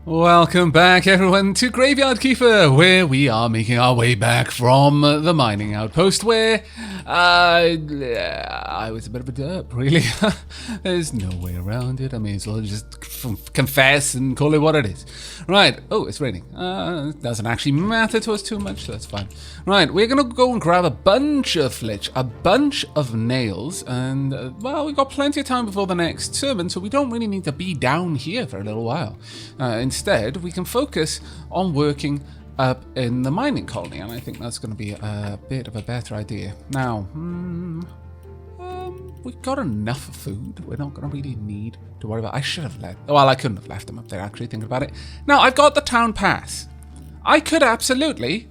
Welcome back, everyone, to Graveyard Keeper, where we are making our way back from the mining outpost, where I was a bit of a derp, really. There's no way around it. I may as well just confess and call it what it is. Right. Oh, it's raining. It doesn't actually matter to us too much, so that's fine. Right, we're going to go and grab a bunch of flitch, a bunch of nails, and, well, we've got plenty of time before the next sermon, so we don't really need to be down here for a little while. Instead, we can focus on working up in the mining colony, and I think that's going to be a bit of a better idea. Now, we've got enough food. We're not going to really need to worry about... I should have left... Well, I couldn't have left them up there, actually, thinking about it. Now, I've got the town pass. I could absolutely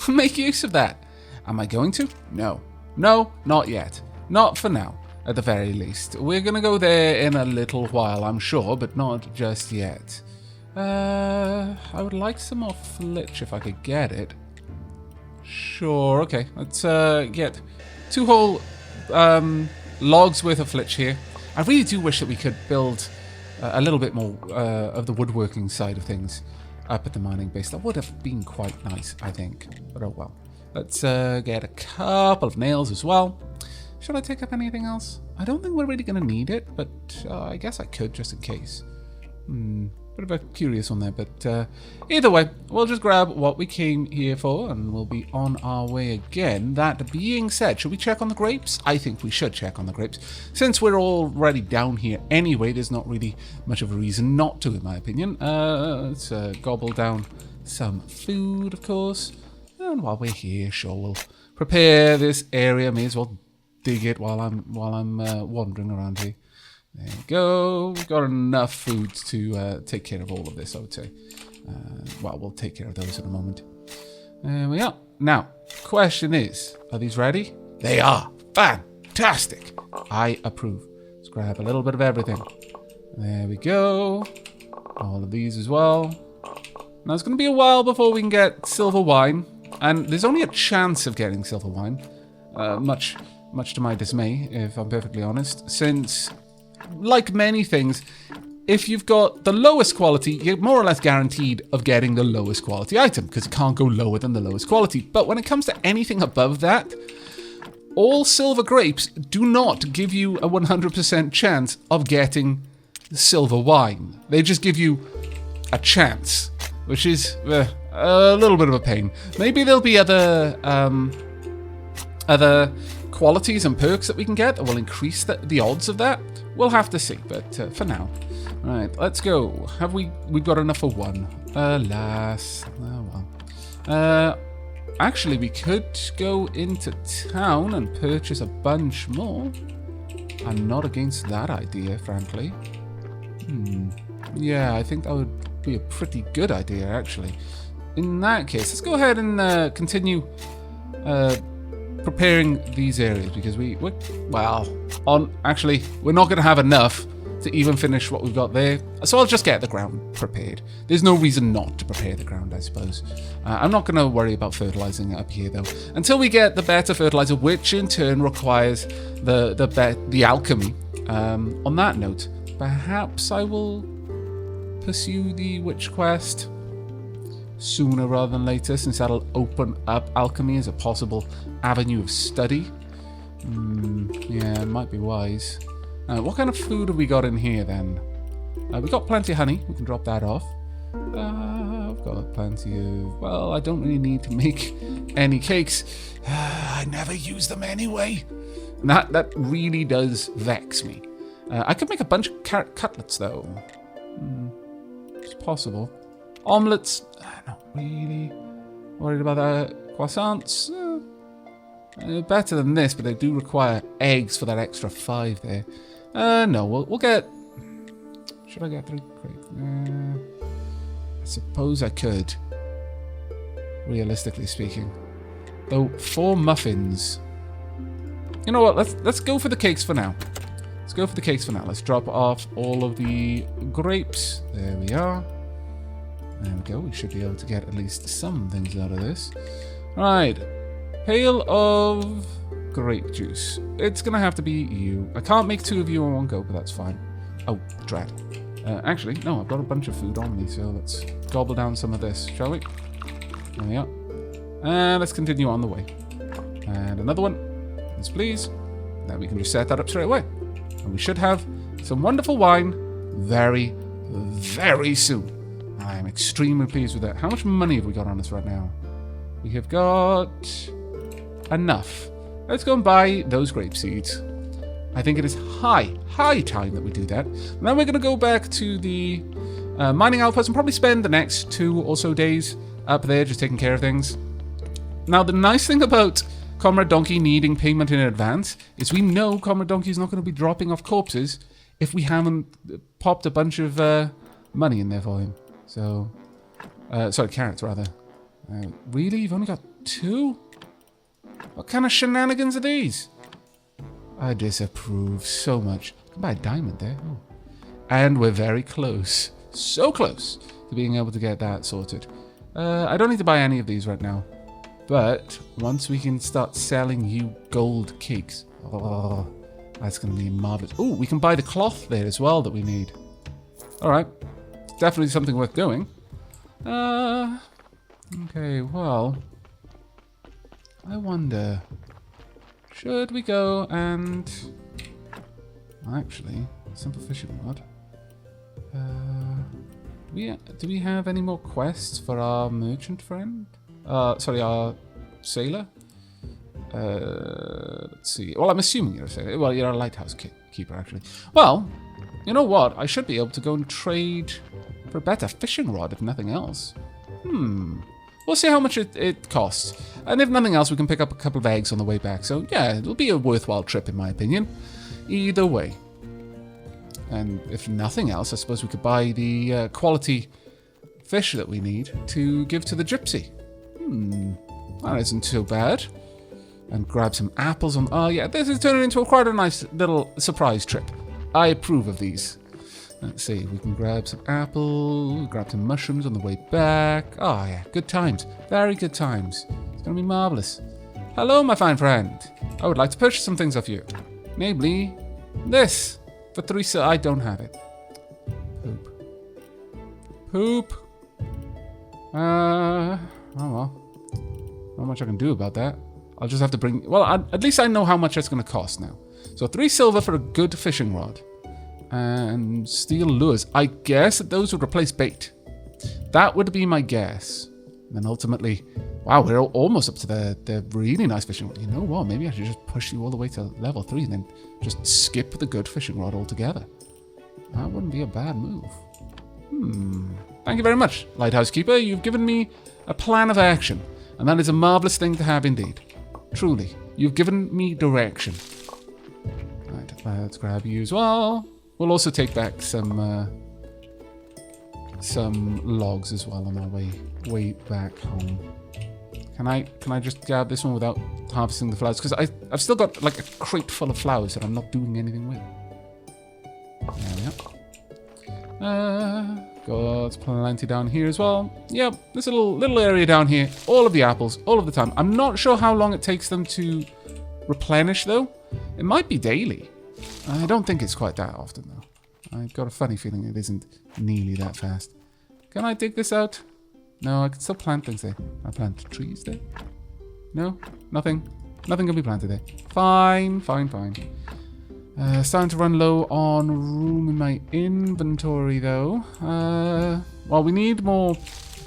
make use of that. Am I going to? No. No, not yet. Not for now, at the very least. We're going to go there in a little while, I'm sure, but not just yet. I would like some more flitch if I could get it. Sure, okay. Let's get 2 whole logs worth of flitch here. I really do wish that we could build a little bit more of the woodworking side of things up at the mining base. That would have been quite nice, I think. But oh well. Let's get a couple of nails as well. Should I take up anything else? I don't think we're really going to need it, but I guess I could just in case. Bit of a curious one there, but either way, we'll just grab what we came here for and we'll be on our way again. That being said, should we check on the grapes? I think we should check on the grapes. Since we're already down here anyway, there's not really much of a reason not to, in my opinion. Let's gobble down some food, of course. And while we're here, sure, we'll prepare this area. May as well dig it while I'm wandering around here. There we go. We've got enough food to take care of all of this, I would say. Well, we'll take care of those in a moment. There we are. Now, question is, are these ready? They are. Fantastic. I approve. Let's grab a little bit of everything. There we go. All of these as well. Now, it's going to be a while before we can get silver wine. And there's only a chance of getting silver wine. Much to my dismay, if I'm perfectly honest. Since... like many things, if you've got the lowest quality, you're more or less guaranteed of getting the lowest quality item, because it can't go lower than the lowest quality. But when it comes to anything above that, all silver grapes do not give you a 100% chance of getting silver wine. They just give you a chance, which is a little bit of a pain. Maybe there'll be other qualities and perks that we can get that will increase the odds of that. We'll have to see, but for now. Right, let's go. Have we've got enough for one? Alas. Oh well. Actually, we could go into town and purchase a bunch more. I'm not against that idea, frankly. Yeah, I think that would be a pretty good idea, actually. In that case, let's go ahead and continue preparing these areas, because actually, we're not going to have enough to even finish what we've got there. So I'll just get the ground prepared. There's no reason not to prepare the ground, I suppose. I'm not going to worry about fertilizing it up here, though, until we get the better fertilizer, which in turn requires the alchemy. On that note, perhaps I will pursue the witch quest sooner rather than later, since that'll open up alchemy as a possible avenue of study. Yeah, it might be wise. What kind of food have we got in here then? We've got plenty of honey. We can drop that off. I've got plenty of... Well, I don't really need to make any cakes. I never use them anyway. And that really does vex me. I could make a bunch of carrot cutlets, though. It's possible. Omelets, not really worried about that. Croissants, better than this, but they do require eggs for that extra 5 there. No, we'll get... Should I get 3? Great. I suppose I could, realistically speaking. Though 4 muffins. You know what? Let's go for the cakes for now. Let's drop off all of the grapes. There we are. There we go. We should be able to get at least some things out of this. Right. Pail of grape juice. It's going to have to be you. I can't make 2 of you in one go, but that's fine. Oh, dread. Actually, no, I've got a bunch of food on me, so let's gobble down some of this, shall we? There we are. And let's continue on the way. And another one. Yes, please. Now we can just set that up straight away. And we should have some wonderful wine very, very soon. I'm extremely pleased with that. How much money have we got on us right now? We have got enough. Let's go and buy those grape seeds. I think it is high time that we do that. Now we're going to go back to the mining outpost and probably spend the next 2 or so days up there just taking care of things. Now the nice thing about Comrade Donkey needing payment in advance is we know Comrade Donkey is not going to be dropping off corpses if we haven't popped a bunch of money in there for him. So, sorry, carrots rather. Really? You've only got 2? What kind of shenanigans are these? I disapprove so much. I can buy a diamond there. Oh. And we're very close. So close to being able to get that sorted. I don't need to buy any of these right now. But once we can start selling you gold cakes. Oh, that's going to be marvelous. Oh, we can buy the cloth there as well that we need. Alright. Definitely something worth doing. Okay, well. I wonder. Should we go and... Actually, simple fishing rod. Do we have any more quests for our merchant friend? Sorry, our sailor? Let's see. Well, I'm assuming you're a sailor. Well, you're a lighthouse keeper, actually. Well, you know what? I should be able to go and trade for a better fishing rod, if nothing else. We'll see how much it costs. And if nothing else, we can pick up a couple of eggs on the way back. So, yeah, it'll be a worthwhile trip, in my opinion. Either way. And if nothing else, I suppose we could buy the quality fish that we need to give to the gypsy. That isn't too bad. And grab some apples on... Oh, yeah, this is turning into quite a nice little surprise trip. I approve of these. Let's see, we can grab some apple, grab some mushrooms on the way back. Oh, yeah, good times. Very good times. It's going to be marvellous. Hello, my fine friend. I would like to purchase some things off you. Namely, this. For 3 silver. I don't have it. Poop. Oh, well. Not much I can do about that. I'll just have to bring... Well, at least I know how much it's going to cost now. So 3 silver for a good fishing rod. And steel lures. I guess that those would replace bait. That would be my guess. And then ultimately... Wow, we're almost up to the really nice fishing rod. You know what? Maybe I should just push you all the way to level 3 and then just skip the good fishing rod altogether. That wouldn't be a bad move. Thank you very much, Lighthouse Keeper. You've given me a plan of action. And that is a marvellous thing to have indeed. Truly. You've given me direction. Right, let's grab you as well. We'll also take back some logs as well on our way back home. Can I just grab this one without harvesting the flowers? Because I've still got like a crate full of flowers that I'm not doing anything with. There we are. Got plenty down here as well. Yep, this little area down here. All of the apples, all of the time. I'm not sure how long it takes them to replenish though. It might be daily. I don't think it's quite that often though. I've got a funny feeling it isn't nearly that fast. Can I dig this out? No, I can still plant things there. Can I plant trees there? No? Nothing? Nothing can be planted there. Fine. Starting to run low on room in my inventory though. Well, we need more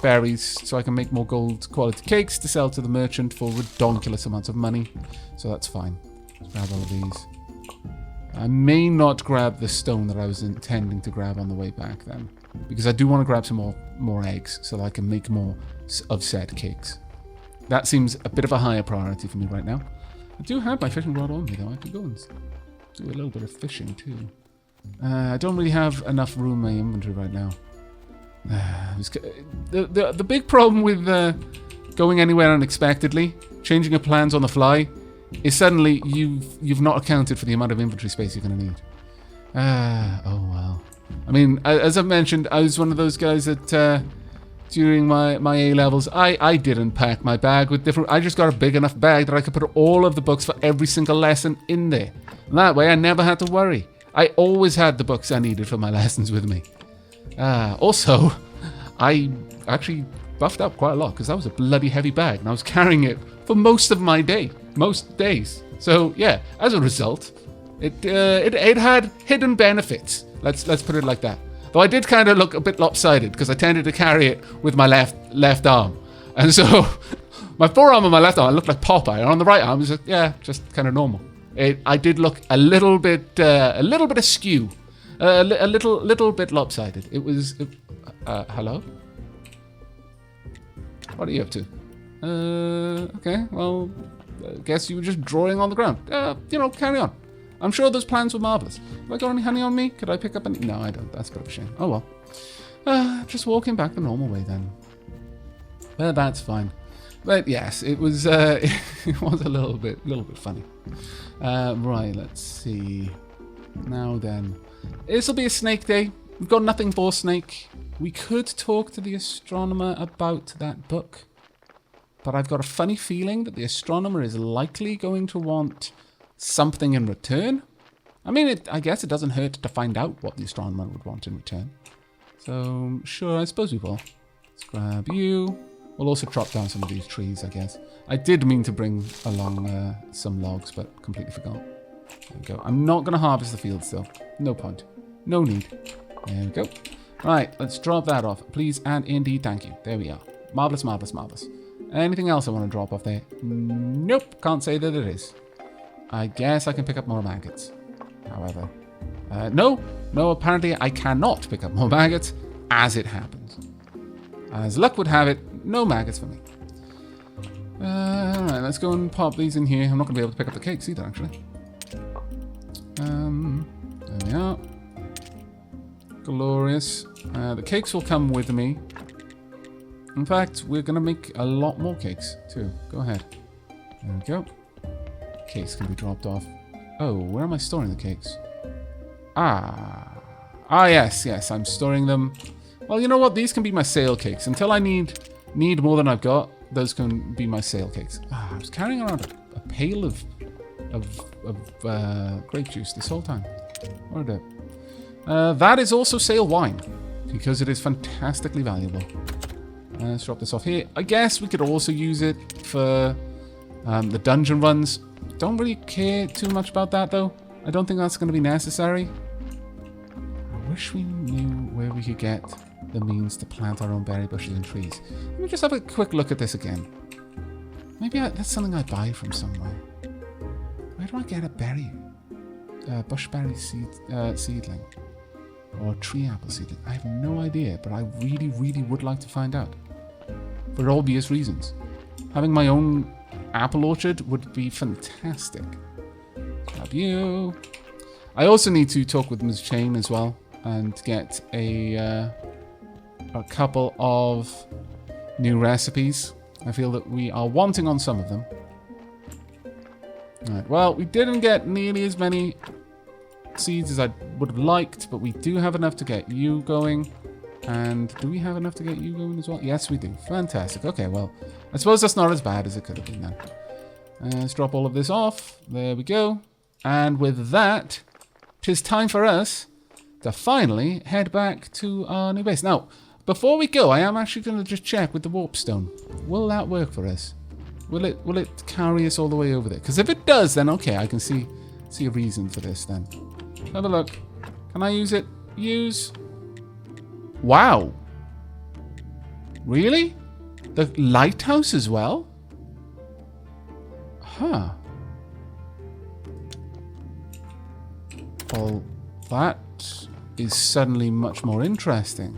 berries so I can make more gold quality cakes to sell to the merchant for ridiculous amounts of money. So that's fine. Let's grab all of these. I may not grab the stone that I was intending to grab on the way back then. Because I do want to grab some more eggs so that I can make more of said cakes. That seems a bit of a higher priority for me right now. I do have my fishing rod on me though. I could go and do a little bit of fishing too. I don't really have enough room in my inventory right now. The big problem with going anywhere unexpectedly, changing your plans on the fly, is suddenly you've not accounted for the amount of inventory space you're going to need. Oh well. I mean, as I've mentioned, I was one of those guys that during my A-levels, I didn't pack my bag with different... I just got a big enough bag that I could put all of the books for every single lesson in there. And that way I never had to worry. I always had the books I needed for my lessons with me. Also, I actually buffed up quite a lot because that was a bloody heavy bag and I was carrying it for most of my day, most days. So yeah, as a result, it had hidden benefits. Let's put it like that. Though I did kind of look a bit lopsided because I tended to carry it with my left arm, and so my forearm and my left arm looked like Popeye, and on the right arm was just kind of normal. I did look a little bit askew, a little bit lopsided. It was. Hello? What are you up to? Okay, well, I guess you were just drawing on the ground. Carry on. I'm sure those plans were marvellous. Have I got any honey on me? Could I pick up any? No, I don't. That's a bit of a shame. Oh well. Just walking back the normal way then. Well, that's fine. But yes, it was it was a little bit funny. Right, let's see. Now then. This'll be a snake day. We've got nothing for snake. We could talk to the astronomer about that book. But I've got a funny feeling that the astronomer is likely going to want something in return. I mean, I guess it doesn't hurt to find out what the astronomer would want in return. So, sure, I suppose we will. Let's grab you. We'll also chop down some of these trees, I guess. I did mean to bring along some logs, but completely forgot. There we go. I'm not going to harvest the fields, though. No point. No need. There we go. Right, let's drop that off. Please and indeed thank you. There we are. Marvellous, marvellous, marvellous. Anything else I want to drop off there? Nope, can't say that it is. I guess I can pick up more maggots. However, no, apparently I cannot pick up more maggots as it happens. As luck would have it, no maggots for me. Alright, let's go and pop these in here. I'm not going to be able to pick up the cakes either, actually. There we are. Glorious. The cakes will come with me. In fact, we're going to make a lot more cakes, too. Go ahead. There we go. Cakes can be dropped off. Oh, where am I storing the cakes? Yes, I'm storing them. Well, you know what? These can be my sale cakes. Until I need more than I've got, those can be my sale cakes. I was carrying around a pail of grape juice this whole time. What a dope. That is also sale wine, because it is fantastically valuable. Let's drop this off here. I guess we could also use it for the dungeon runs. Don't really care too much about that, though. I don't think that's going to be necessary. I wish we knew where we could get the means to plant our own berry bushes and trees. Let me just have a quick look at this again. Maybe that's something I buy from somewhere. Where do I get a berry? Bushberry seedling? Or tree apple seedling? I have no idea, but I really, really would like to find out. For obvious reasons. Having my own apple orchard would be fantastic. Grab you. I also need to talk with Ms. Chain as well and get a couple of new recipes. I feel that we are wanting on some of them. Alright, well, we didn't get nearly as many seeds as I would have liked, but we do have enough to get you going. And do we have enough to get you going as well? Yes, we do. Fantastic. Okay, well, I suppose that's not as bad as it could have been then. Let's drop all of this off. There we go. And with that, 'tis time for us to finally head back to our new base. Now, before we go, I am actually going to just check with the warp stone. Will that work for us? Will it carry us all the way over there? Because if it does, then okay, I can see a reason for this then. Have a look. Can I use it? Use. Wow. Really? The lighthouse as well? Huh. Well, that is suddenly much more interesting.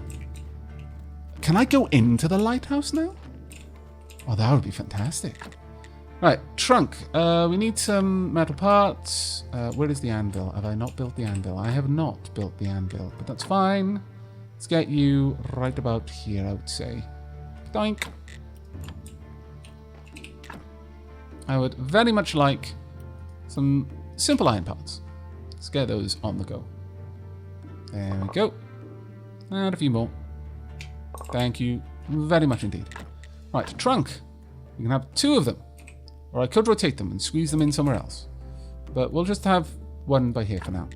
Can I go into the lighthouse now? Oh, that would be fantastic. Right, trunk. We need some metal parts. Where is the anvil? Have I not built the anvil? I have not built the anvil, but that's fine. Let's get you right about here, I would say. Doink. I would very much like some simple iron parts. Let's get those on the go. There we go. And a few more. Thank you very much indeed. Right, trunk. You can have 2 of them. Or I could rotate them and squeeze them in somewhere else. But we'll just have one by here for now.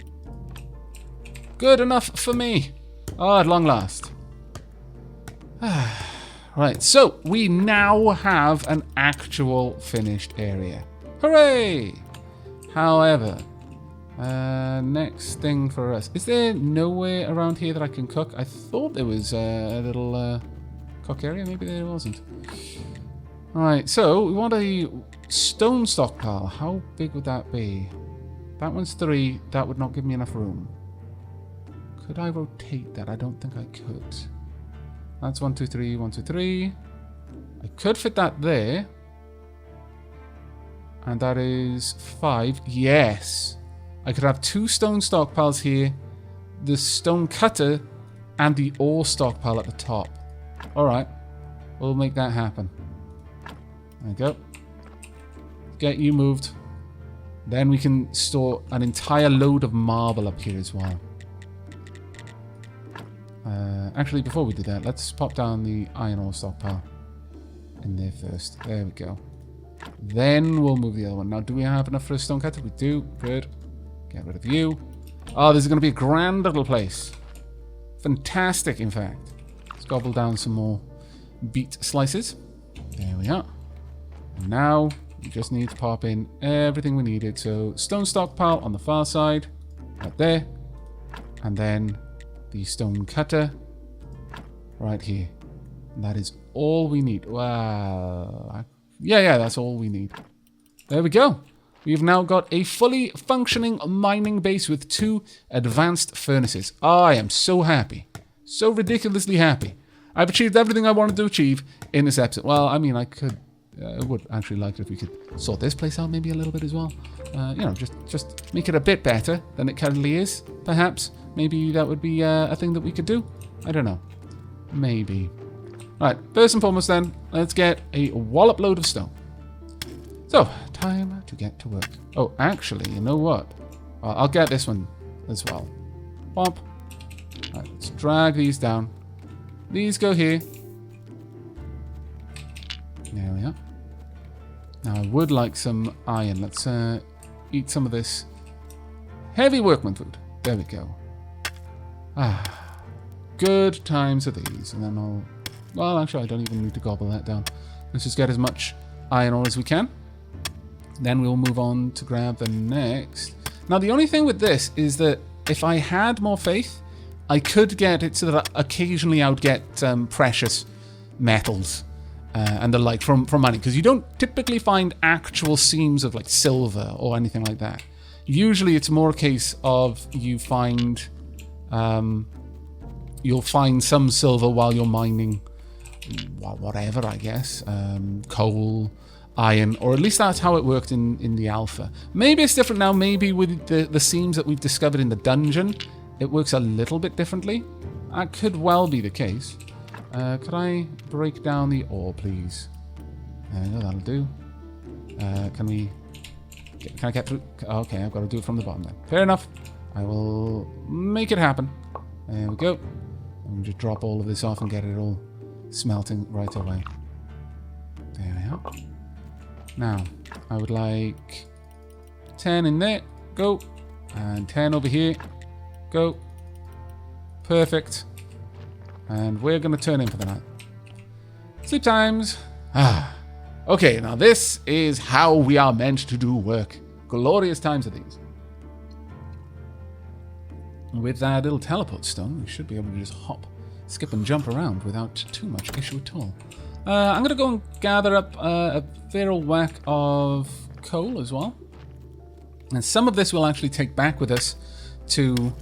Good enough for me. Oh, at long last. Right, so we now have an actual finished area. Hooray! However, next thing for us. Is there nowhere around here that I can cook? I thought there was a little cook area. Maybe there wasn't. Alright, so we want a stone stockpile. How big would that be? That one's 3. That would not give me enough room. Could I rotate that? I don't think I could. That's 1, 2, 3, 1, 2, 3. I could fit that there. And that is 5. Yes. I could have 2 stone stockpiles here. The stone cutter and the ore stockpile at the top. Alright. We'll make that happen. There we go. Get you moved. Then we can store an entire load of marble up here as well. Actually, before we do that, let's pop down the iron ore stockpile in there first. There we go. Then we'll move the other one. Now, do we have enough for a stone cutter? We do. Good. Get rid of you. Oh, this is going to be a grand little place. Fantastic, in fact. Let's gobble down some more beet slices. There we are. And now, we just need to pop in everything we needed. So, stone stockpile on the far side. Right there. And then the stone cutter right here. And that is all we need. Wow. Yeah, that's all we need. There we go. We've now got a fully functioning mining base with 2 advanced furnaces. I am so happy. So ridiculously happy. I've achieved everything I wanted to achieve in this episode. Well, I mean, I would actually like it if we could sort this place out maybe a little bit as well. You know, just make it a bit better than it currently is, perhaps. Maybe that would be a thing that we could do. I don't know. Maybe. Alright, first and foremost then, let's get a wallop load of stone. So, time to get to work. Oh, actually, you know what? I'll get this one as well. Bump. Alright, let's drag these down. These go here. There we are. Now, I would like some iron. Let's eat some of this heavy workman food. There we go. Good times are these. And then I'll... Well, actually, I don't even need to gobble that down. Let's just get as much iron ore as we can. Then we'll move on to grab the next. Now, the only thing with this is that if I had more faith, I could get it so that occasionally I would get precious metals and the like from mining. Because you don't typically find actual seams of like silver or anything like that. Usually it's more a case of you find... you'll find some silver while you're mining... whatever, I guess. Coal, iron, or at least that's how it worked in the alpha. Maybe it's different now. Maybe with the seams that we've discovered in the dungeon, it works a little bit differently. That could well be the case. Could I break down the ore, please? No, that'll do. Can I get through? Okay, I've got to do it from the bottom then. Fair enough. I will make it happen. There we go. And just drop all of this off and get it all smelting right away. There we are. Now, I would like 10 in there. Go. And 10 over here. Go. Perfect. And we're going to turn in for the night. Sleep times. Okay, now this is how we are meant to do work. Glorious times are these. With that little teleport stone, we should be able to just hop, skip and jump around without too much issue at all. I'm going to go and gather up a fair old whack of coal as well. And some of this we'll actually take back with us to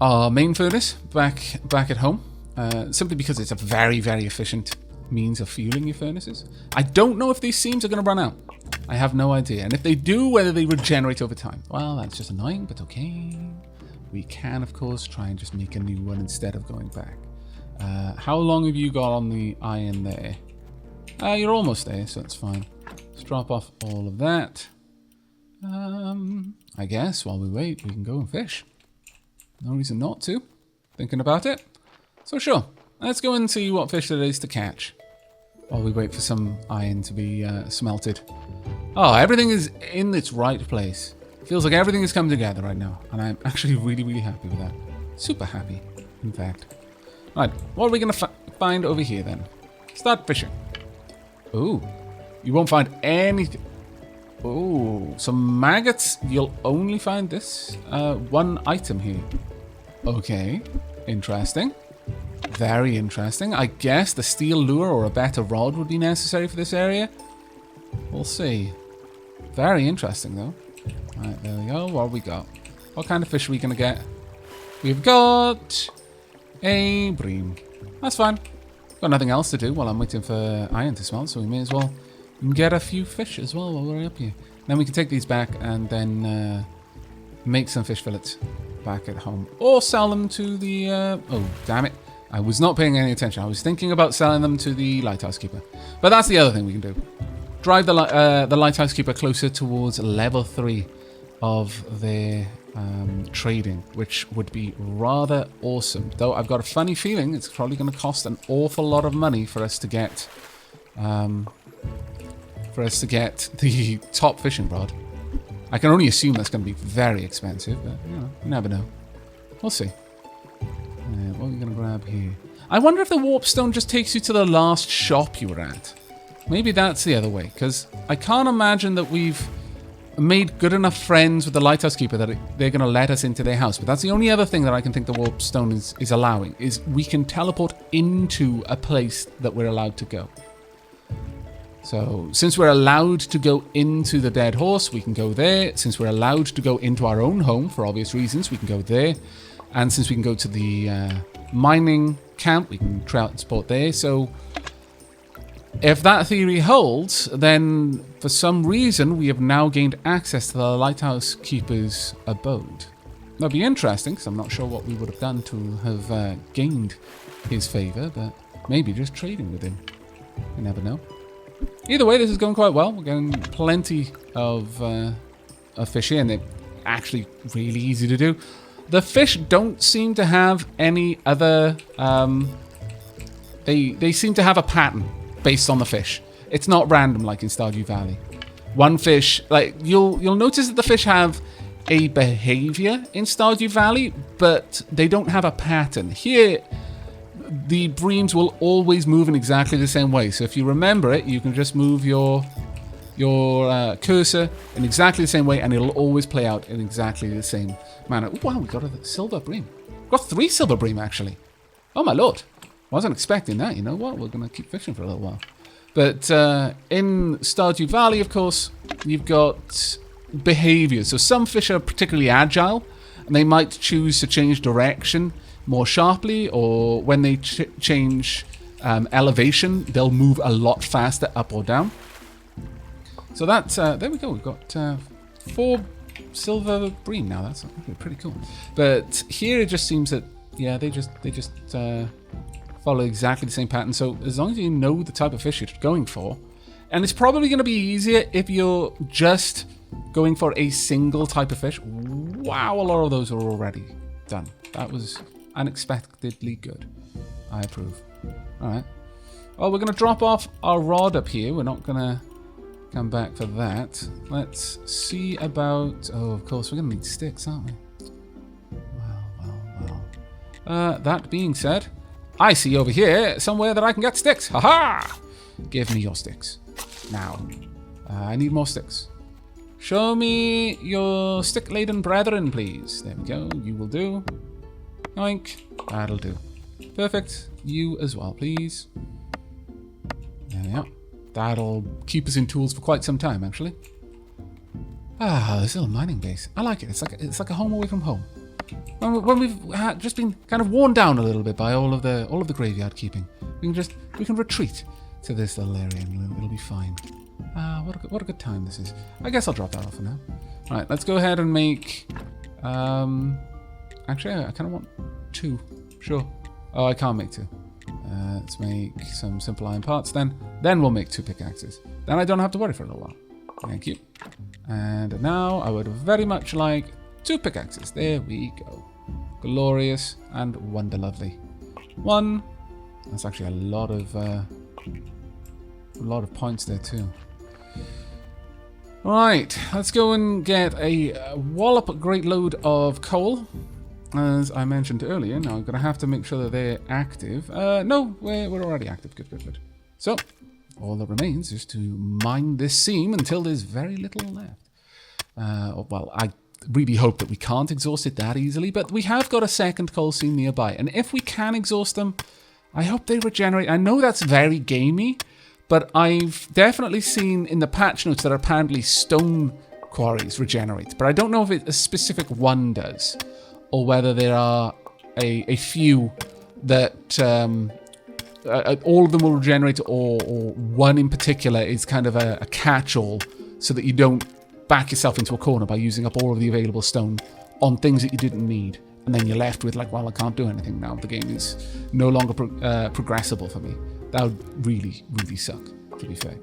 our main furnace back at home. Simply because it's a very, very efficient means of fueling your furnaces. I don't know if these seams are going to run out. I have no idea. And if they do, whether they regenerate over time. Well, that's just annoying, but okay. We can, of course, try and just make a new one instead of going back. How long have you got on the iron there? You're almost there, so that's fine. Let's drop off all of that. I guess while we wait, we can go and fish. No reason not to. Thinking about it. So sure, let's go and see what fish there is to catch. While we wait for some iron to be smelted. Oh, everything is in its right place. Feels like everything has come together right now. And I'm actually really, really happy with that. Super happy. in fact. Right, what are we going to find over here then? Start fishing. Ooh, you won't find anything. Ooh, some maggots. You'll only find this one item here. Okay, interesting. Very interesting. I guess the steel lure or a better rod would be necessary for this area. We'll see. Very interesting though. Right, there we go. What have we got? What kind of fish are we going to get? We've got a bream. That's fine. Got nothing else to do while I'm waiting for iron to smelt, so we may as well get a few fish as well while we're up here. Then we can take these back and then make some fish fillets back at home. Or sell them to the... oh, damn it. I was not paying any attention. I was thinking about selling them to the lighthouse keeper. But that's the other thing we can do. Drive the lighthouse keeper closer towards level 3 of their trading, which would be rather awesome. Though I've got a funny feeling it's probably going to cost an awful lot of money for us to get the top fishing rod. I can only assume that's going to be very expensive, but you know, you never know. We'll see. What are we going to grab here? I wonder if the warp stone just takes you to the last shop you were at. Maybe that's the other way, because I can't imagine that we've made good enough friends with the lighthouse keeper that they're going to let us into their house. But that's the only other thing that I can think the warp stone is allowing, is we can teleport into a place that we're allowed to go. So since we're allowed to go into the dead horse, we can go there. Since we're allowed to go into our own home for obvious reasons, we can go there. And since we can go to the mining camp, we can transport there. So if that theory holds, then for some reason we have now gained access to the lighthouse keeper's abode. That'd be interesting, because I'm not sure what we would have done to have gained his favor, but maybe just trading with him. You never know. Either way, this is going quite well. We're getting plenty of fish here, and they're actually really easy to do. The fish don't seem to have any other... They seem to have a pattern based on the fish. It's not random like in Stardew Valley. One fish... like you'll notice that the fish have a behavior in Stardew Valley, but they don't have a pattern. Here, the breams will always move in exactly the same way. So if you remember it, you can just move your cursor in exactly the same way, and it'll always play out in exactly the same manner. Ooh, wow, we got a silver bream. Got 3 silver bream, actually. Oh, my lord. Wasn't expecting that. You know what? We're going to keep fishing for a little while. But in Stardew Valley, of course, you've got behaviors. So some fish are particularly agile, and they might choose to change direction more sharply, or when they change elevation, they'll move a lot faster up or down. So that's, there we go, we've got 4 silver bream now. That's actually pretty cool. But here it just seems that, yeah, they just follow exactly the same pattern. So as long as you know the type of fish you're going for, and it's probably going to be easier if you're just going for a single type of fish. Wow, a lot of those are already done. That was unexpectedly good. I approve. All right. Well, we're going to drop off our rod up here. We're not going to come back for that. Let's see about... oh, of course, we're going to need sticks, aren't we? Well. That being said, I see over here somewhere that I can get sticks. Ha-ha! Give me your sticks. Now. I need more sticks. Show me your stick-laden brethren, please. There we go. You will do. Yoink. That'll do. Perfect. You as well, please. There we are. That'll keep us in tools for quite some time, actually. Ah, this little mining base. I like it. It's like a home away from home. When we've just been kind of worn down a little bit by all of the graveyard keeping, we can retreat to this little area and it'll be fine. Ah, what a good time this is. I guess I'll drop that off for now. Right, let's go ahead and make. Actually, I kind of want 2. Sure. Oh, I can't make 2. Let's make some simple iron parts then. Then we'll make 2 pickaxes. Then I don't have to worry for a little while. Thank you. And now I would very much like 2 pickaxes. There we go. Glorious and wonder lovely. 1. That's actually a lot of points there too. Right, let's go and get a wallop great load of coal. as I mentioned earlier. Now I'm going to have to make sure that they're active. No, we're already active. Good, good, good. So, all that remains is to mine this seam until there's very little left. Well, I really hope that we can't exhaust it that easily, but we have got a second coal seam nearby. And if we can exhaust them, I hope they regenerate. I know that's very gamey, but I've definitely seen in the patch notes that apparently stone quarries regenerate. But I don't know if a specific one does, or whether there are a few that all of them will regenerate, or one in particular is kind of a catch-all, so that you don't back yourself into a corner by using up all of the available stone on things that you didn't need. And then you're left with like, well, I can't do anything now. The game is no longer progressible for me. That would really, really suck, to be fair.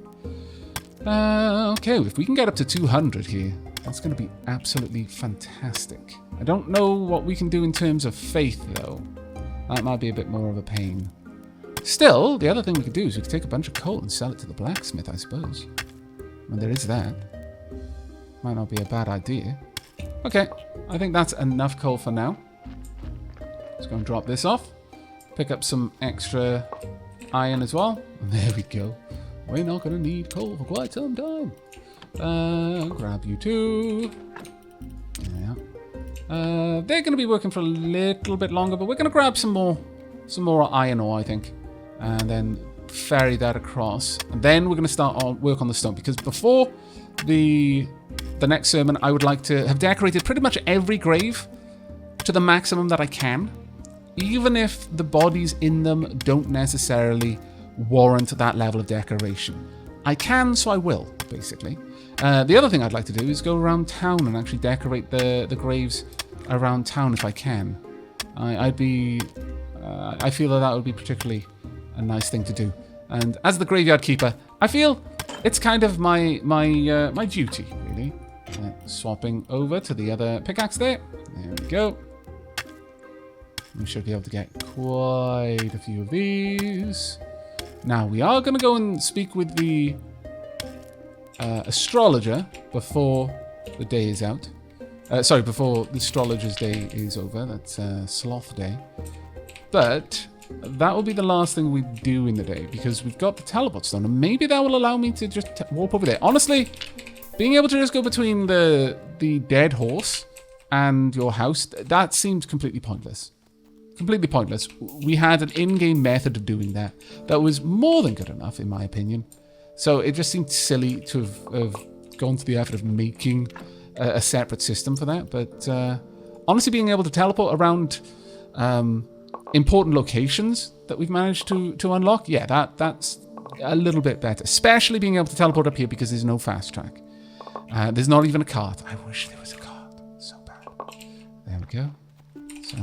Okay, if we can get up to 200 here, that's going to be absolutely fantastic. I don't know what we can do in terms of faith, though. That might be a bit more of a pain. Still, the other thing we could do is we could take a bunch of coal and sell it to the blacksmith, I suppose. And there is that. Might not be a bad idea. Okay, I think that's enough coal for now. Let's go and drop this off. Pick up some extra iron as well. And there we go. We're not going to need coal for quite some time. Grab you too. Yeah. They're going to be working for a little bit longer, but we're going to grab some more iron ore, I think. And then ferry that across. And then we're going to start work on the stone. Because before the next sermon, I would like to have decorated pretty much every grave to the maximum that I can, even if the bodies in them don't necessarily warrant that level of decoration. I can, so I will, basically. The other thing I'd like to do is go around town and actually decorate the graves around town if I can. I feel that would be particularly a nice thing to do. And as the graveyard keeper, I feel it's kind of my duty, really. Swapping over to the other pickaxe there. There we go. We should be able to get quite a few of these. Now, we are going to go and speak with the astrologer before the day is out. Sorry, before the astrologer's day is over. That's Sloth Day. But that will be the last thing we do in the day, because we've got the teleport stone, and maybe that will allow me to just warp over there. Honestly, being able to just go between the dead horse and your house, that seems completely pointless. Completely pointless. We had an in-game method of doing that was more than good enough, in my opinion. So it just seemed silly to have gone to the effort of making a separate system for that. But honestly, being able to teleport around important locations that we've managed to unlock, yeah, that's a little bit better. Especially being able to teleport up here because there's no fast track. There's not even a cart. I wish there was a cart. So bad. There we go. So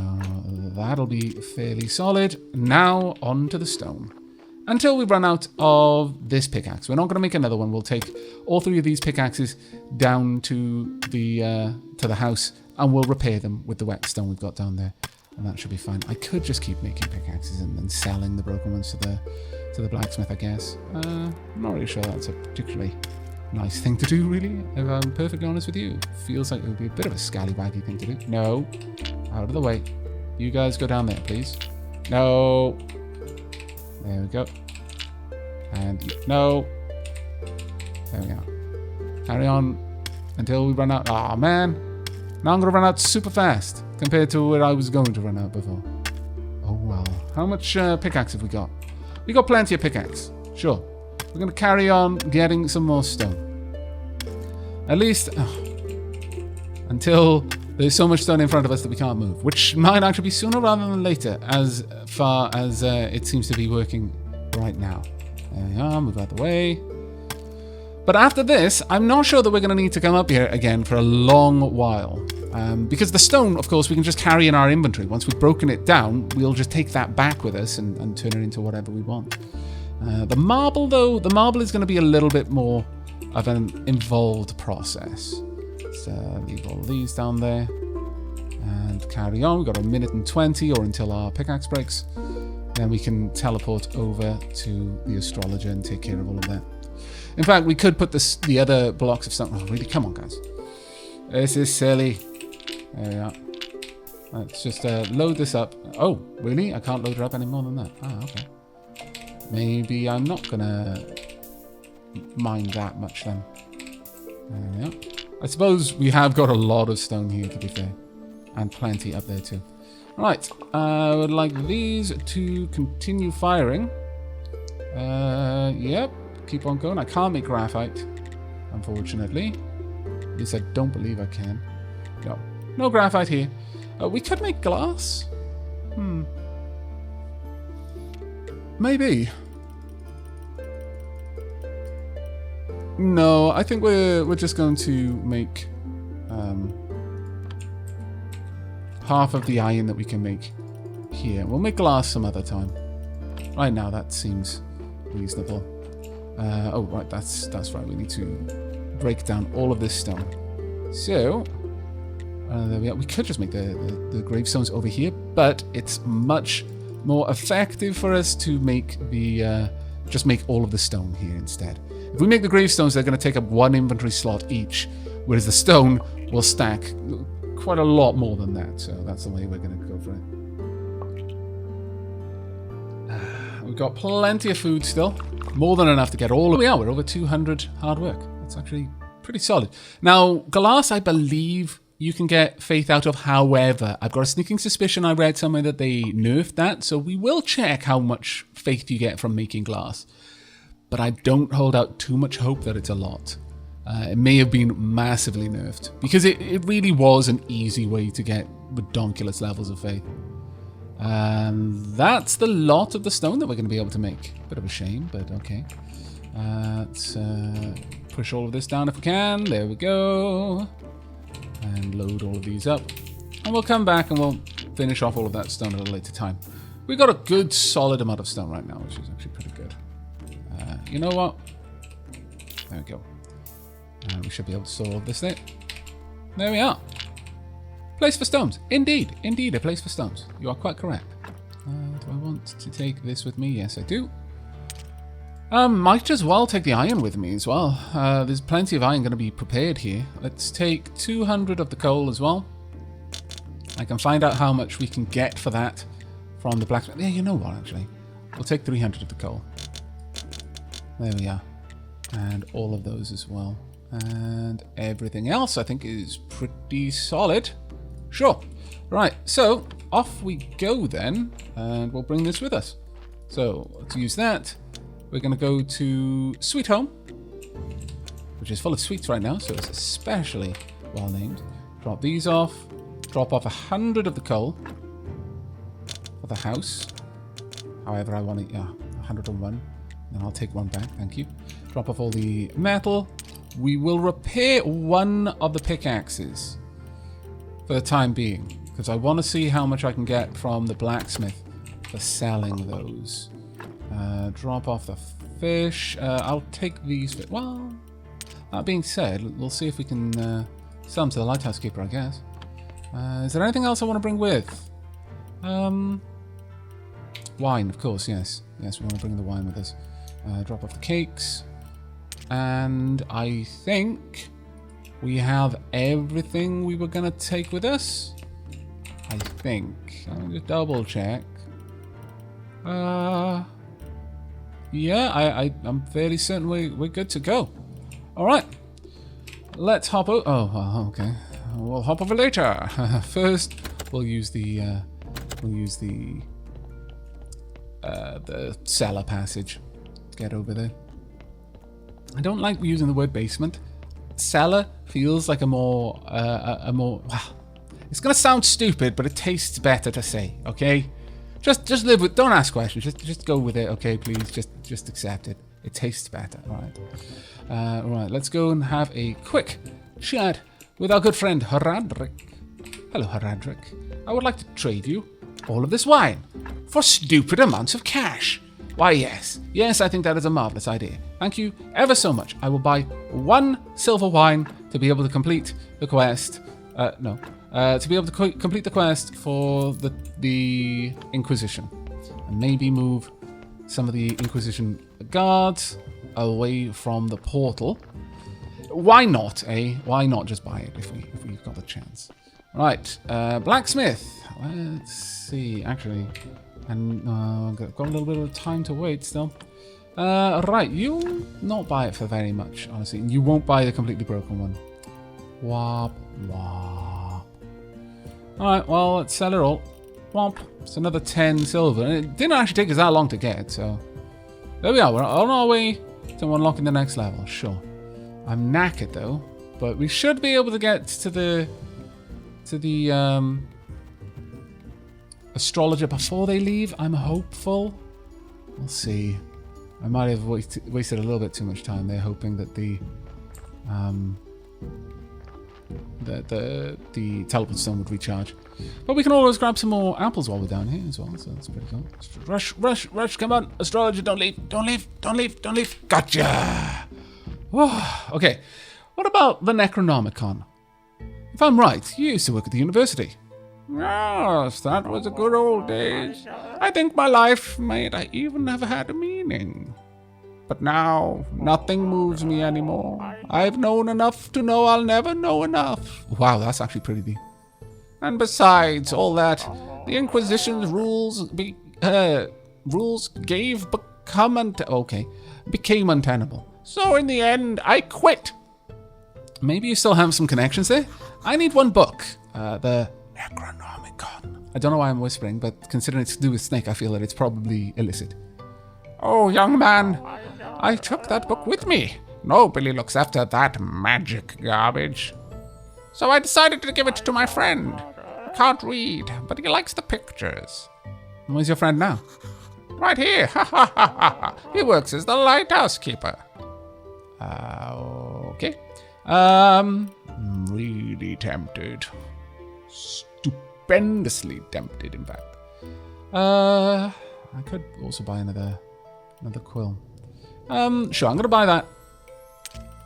that'll be fairly solid. Now on to the stone. Until we run out of this pickaxe. We're not going to make another one. We'll take all three of these pickaxes down to the house, and we'll repair them with the whetstone we've got down there. And that should be fine. I could just keep making pickaxes and then selling the broken ones to the blacksmith, I guess. I'm not really sure that's a particularly nice thing to do, really, if I'm perfectly honest with you. Feels like it would be a bit of a scallywaggy thing to do. No. Out of the way. You guys go down there, please. No. There we go. And no. There we are. Carry on until we run out. Aw, man. Now I'm going to run out super fast compared to where I was going to run out before. Oh, well. How much pickaxe have we got? We got plenty of pickaxe. Sure. We're going to carry on getting some more stone. At least until there's so much stone in front of us that we can't move, which might actually be sooner rather than later, as far as it seems to be working right now. There we are, move out the way. But after this, I'm not sure that we're going to need to come up here again for a long while. Because the stone, of course, we can just carry in our inventory. Once we've broken it down, we'll just take that back with us and turn it into whatever we want. The marble, though, the marble is going to be a little bit more of an involved process. So leave all these down there and carry on. We've got a minute and 20 or until our pickaxe breaks. Then we can teleport over to the astrologer and take care of all of that. In fact, we could put the other blocks of stone. Oh, really? Come on, guys. This is silly. There we are. Let's just load this up. Oh, really? I can't load it up any more than that. Ah, okay. Maybe I'm not gonna mine that much then. There we are. I suppose we have got a lot of stone here, to be fair. And plenty up there too. Right, I would like these to continue firing. Yep, keep on going. I can't make graphite, unfortunately. At least I don't believe I can. No, no graphite here. We could make glass. Maybe. No, I think we're just going to make half of the iron that we can make here. We'll make glass some other time. Right now, that seems reasonable. Oh, right, that's right. We need to break down all of this stone. So, there we are. We could just make the gravestones over here, but it's much more effective for us to make the just make all of the stone here instead. If we make the gravestones, they're going to take up one inventory slot each, whereas the stone will stack quite a lot more than that. So that's the way we're going to go for it. We've got plenty of food still. More than enough to get all of it. We're over 200 hard work. That's actually pretty solid. Now, glass, I believe you can get faith out of. However, I've got a sneaking suspicion I read somewhere that they nerfed that. So we will check how much faith you get from making glass. But I don't hold out too much hope that it's a lot. It may have been massively nerfed. Because it really was an easy way to get redonkulous levels of faith. And that's the lot of the stone that we're going to be able to make. Bit of a shame, but okay. Let's push all of this down if we can. There we go. And load all of these up. And we'll come back and we'll finish off all of that stone at a later time. We've got a good solid amount of stone right now, which is actually pretty good. You know what? There we go. We should be able to store all this there. There we are. Place for stones. Indeed. Indeed, a place for stones. You are quite correct. Do I want to take this with me? Yes, I do. Might as well take the iron with me as well. There's plenty of iron going to be prepared here. Let's take 200 of the coal as well. I can find out how much we can get for that from the blacksmith. Yeah, you know what, actually. We'll take 300 of the coal. There we are. And all of those as well. And everything else, I think, is pretty solid. Sure. Right, so off we go then. And we'll bring this with us. So, to use that, we're going to go to Sweet Home, which is full of sweets right now, so it's especially well named. Drop these off. Drop off 100 of the coal for the house. However, I want it, yeah, 101. And I'll take one back, thank you. Drop off all the metal. We will repair one of the pickaxes for the time being, because I want to see how much I can get from the blacksmith for selling those. Drop off the fish. I'll take these. Well, that being said, we'll see if we can sell them to the lighthouse keeper, I guess. Is there anything else I want to bring with? Wine, of course, yes. Yes, we want to bring the wine with us. Drop off the cakes. And I think we have everything we were going to take with us. I think. Let me just double check. Yeah, I'm fairly certain we're good to go. All right. Let's hop over. Oh, okay. We'll hop over later. First, we'll use the cellar passage to get over there. I don't like using the word basement. Cellar feels like a more. Wow. It's gonna sound stupid, but it tastes better to say. Okay, just live with. Don't ask questions. Just go with it. Okay, please. Just accept it. It tastes better. All right. Right. Let's go and have a quick chat with our good friend Haradric. Hello, Haradric. I would like to trade you all of this wine for stupid amounts of cash. Why, yes. Yes, I think that is a marvelous idea. Thank you ever so much. I will buy 1 silver wine to be able to complete the quest. To be able to complete the quest for the Inquisition. And maybe move some of the Inquisition guards away from the portal. Why not, eh? Why not just buy it if we've got the chance? Right, blacksmith. let's see. Actually, and got a little bit of time to wait still. Right, you'll not buy it for very much, honestly. You won't buy the completely broken one. Wop, wop. Alright, well, let's sell it all. Womp. It's another 10 silver. And it didn't actually take us that long to get, so... There we are. We're on our way to unlocking the next level, sure. I'm knackered, though. But we should be able to get to the astrologer before they leave. I'm hopeful. We'll see. I might have wasted a little bit too much time there, hoping that the teleport stone would recharge. But we can always grab some more apples while we're down here as well, so that's pretty cool. Rush, rush, rush, come on. Astrologer, don't leave, don't leave, don't leave, don't leave. Gotcha! Okay, what about the Necronomicon? If I'm right, you used to work at the university. Yes, that was the good old days. I think my life might even have had a meaning. But now, nothing moves me anymore. I've known enough to know I'll never know enough. Wow, that's actually pretty deep. And besides all that, the Inquisition's rules became untenable. So in the end, I quit. Maybe you still have some connections there? I need one book. The Necronomicon. I don't know why I'm whispering, but considering it's to do with Snake, I feel that it's probably illicit. Oh, young man, I took that book with me. Nobody looks after that magic garbage. So I decided to give it to my friend. Can't read, but he likes the pictures. Where's your friend now? Right here. Ha ha ha ha. He works as the lighthouse keeper. Okay. Really tempted. Stupendously tempted, in fact. I could also buy another quill. Sure, I'm gonna buy that.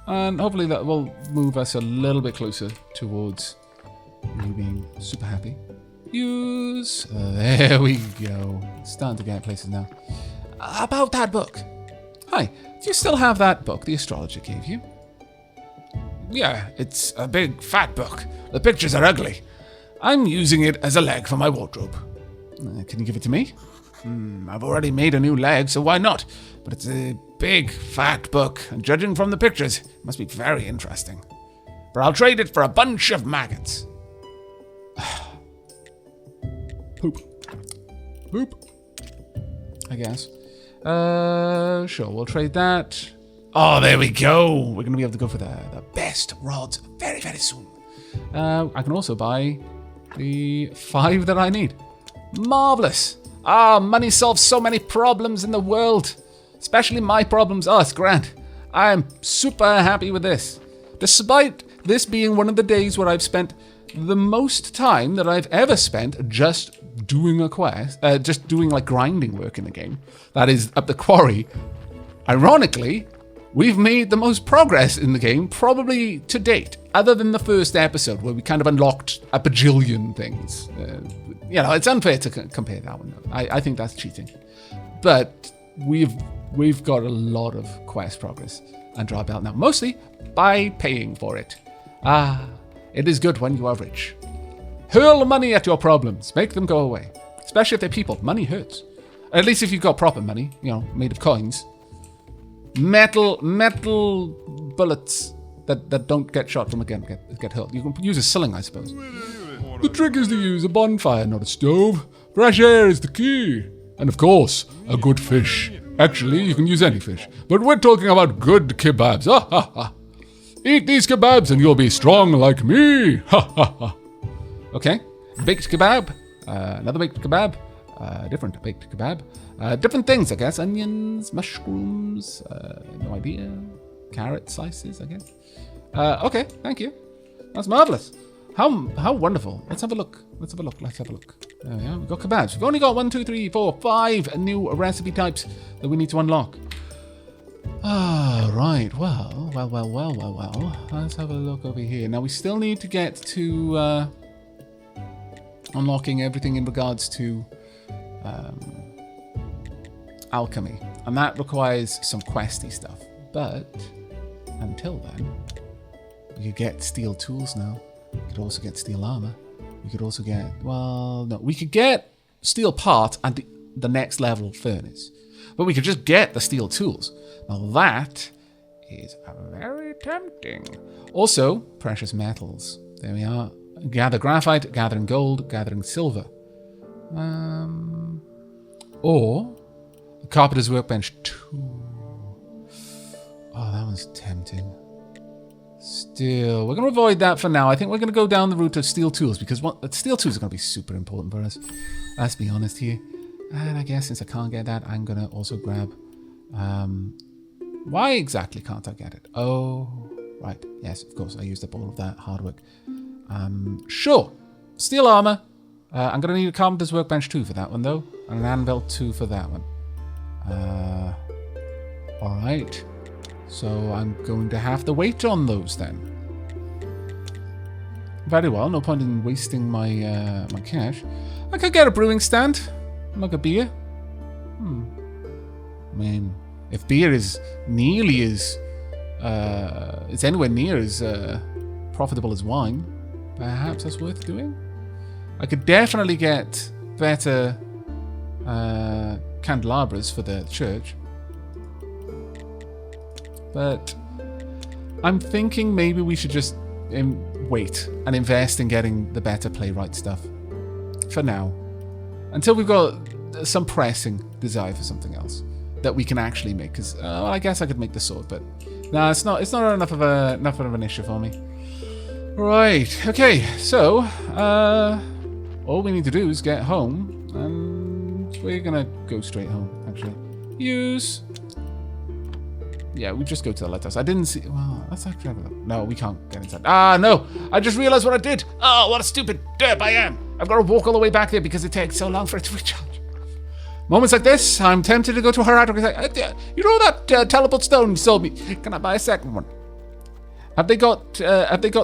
And hopefully that will move us a little bit closer towards me being super happy. Use. There we go. Starting to get places now. About that book. Hi, do you still have that book the astrologer gave you? Yeah, it's a big, fat book. The pictures are ugly. I'm using it as a leg for my wardrobe. Can you give it to me? I've already made a new leg, so why not? But it's a big, fat book, and judging from the pictures, it must be very interesting. But I'll trade it for a bunch of maggots. Poop. Poop. I guess. Sure, we'll trade that. Oh, there we go. We're going to be able to go for the best rods very, very soon. I can also buy the 5 that I need. Marvelous. Money solves so many problems in the world. Especially my problems. Oh, it's grand. I am super happy with this. Despite this being one of the days where I've spent the most time that I've ever spent just doing a quest, just doing like grinding work in the game. That is up the quarry. Ironically, we've made the most progress in the game probably to date, other than the first episode where we kind of unlocked a bajillion things. You know, it's unfair to compare that one. I think that's cheating. But we've got a lot of quest progress under our belt now, mostly by paying for it. It is good when you are rich. Hurl money at your problems. Make them go away. Especially if they're people. Money hurts. At least if you've got proper money, you know, made of coins. Metal bullets that don't get shot from a gun get hurled. You can use a sling, I suppose. The trick is to use a bonfire, not a stove. Fresh air is the key. And of course, a good fish. Actually, you can use any fish. But we're talking about good kebabs. Ha ha ha. Eat these kebabs and you'll be strong like me. Ha ha ha. Okay. Baked kebab. Another baked kebab. Different baked kebab. Different things, I guess. Onions, mushrooms. No idea. Carrot slices, I guess. Okay, thank you. That's marvelous. How wonderful. Let's have a look. Let's have a look. There we are. We've got kebabs. We've only got 1, 2, 3, 4, 5 new recipe types that we need to unlock. Right. Well. Let's have a look over here. Now, we still need to get to unlocking everything in regards to alchemy. And that requires some questy stuff. But until then, you get steel tools now. You could also get steel armor. We could also get, well, no, we could get steel part and the next level furnace. But we could just get the steel tools. Now that is very tempting. Also, precious metals. There we are. Gather graphite, gathering gold, gathering silver. Or the carpenter's workbench 2. Oh, that one's tempting. Still, we're going to avoid that for now. I think we're going to go down the route of steel tools because steel tools are going to be super important for us. Let's be honest here. And I guess since I can't get that, I'm going to also grab... why exactly can't I get it? Oh, right. Yes, of course. I used up all of that hard work. Sure. Steel armor. I'm going to need a carpenter's workbench 2 for that one, though. And an anvil 2 for that one. All right. So I'm going to have to wait on those then. Very well. No point in wasting my my cash. I could get a brewing stand. Like a beer. I mean, if beer is nearly as... it's anywhere near as profitable as wine, perhaps that's worth doing. I could definitely get better candelabras for the church. But I'm thinking maybe we should just wait and invest in getting the better playwright stuff. For now. Until we've got some pressing desire for something else that we can actually make. Because well, I guess I could make the sword, but no, it's not enough of an issue for me. Right. Okay. So all we need to do is get home, and we're gonna go straight home. Actually, use. Yeah, we just go to the lighthouse. I didn't see... Well, let's actually have a look. No, we can't get inside. Ah, no! I just realized what I did! Oh, what a stupid derp I am! I've got to walk all the way back there because it takes so long for it to recharge. Moments like this, I'm tempted to go to her and say, you know that teleport stone you sold me? Can I buy a second one? Have they got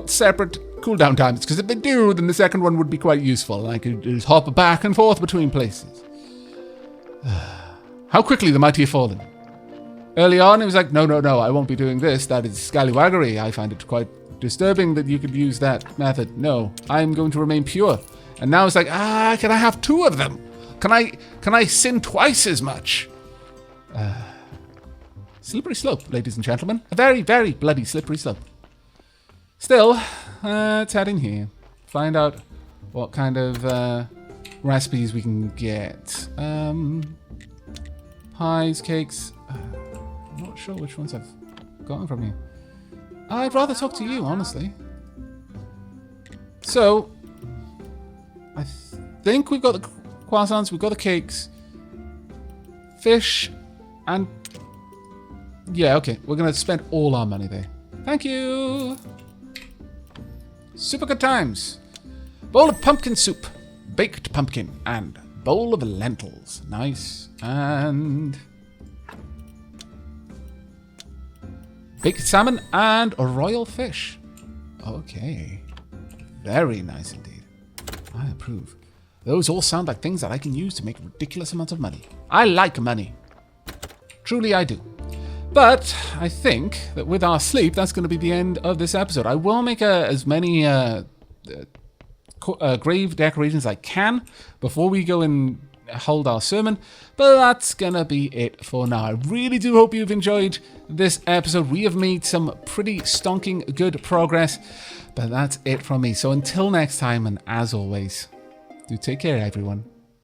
separate cooldown times? Because if they do, then the second one would be quite useful. And I could just hop back and forth between places. How quickly the mighty have fallen. Early on, it was like, no, I won't be doing this. That is scallywaggery. I find it quite disturbing that you could use that method. No, I'm going to remain pure. And now it's like, can I have 2 of them? Can I sin twice as much? Slippery slope, ladies and gentlemen. A very, very bloody slippery slope. Still, let's head in here. Find out what kind of recipes we can get. Pies, cakes... I'm not sure which ones I've gotten from you. I'd rather talk to you, honestly. So, I think we've got the croissants, we've got the cakes, fish, and... Yeah, okay. We're going to spend all our money there. Thank you! Super good times. Bowl of pumpkin soup, baked pumpkin, and bowl of lentils. Nice. And... baked salmon and a royal fish. Okay. Very nice indeed. I approve. Those all sound like things that I can use to make ridiculous amounts of money. I like money. Truly I do. But I think that with our sleep, that's going to be the end of this episode. I will make as many grave decorations as I can before we go and hold our sermon, but that's gonna be it for now. I really do hope you've enjoyed this episode. We have made some pretty stonking good progress, but that's it from me. So until next time, and as always, do take care, everyone.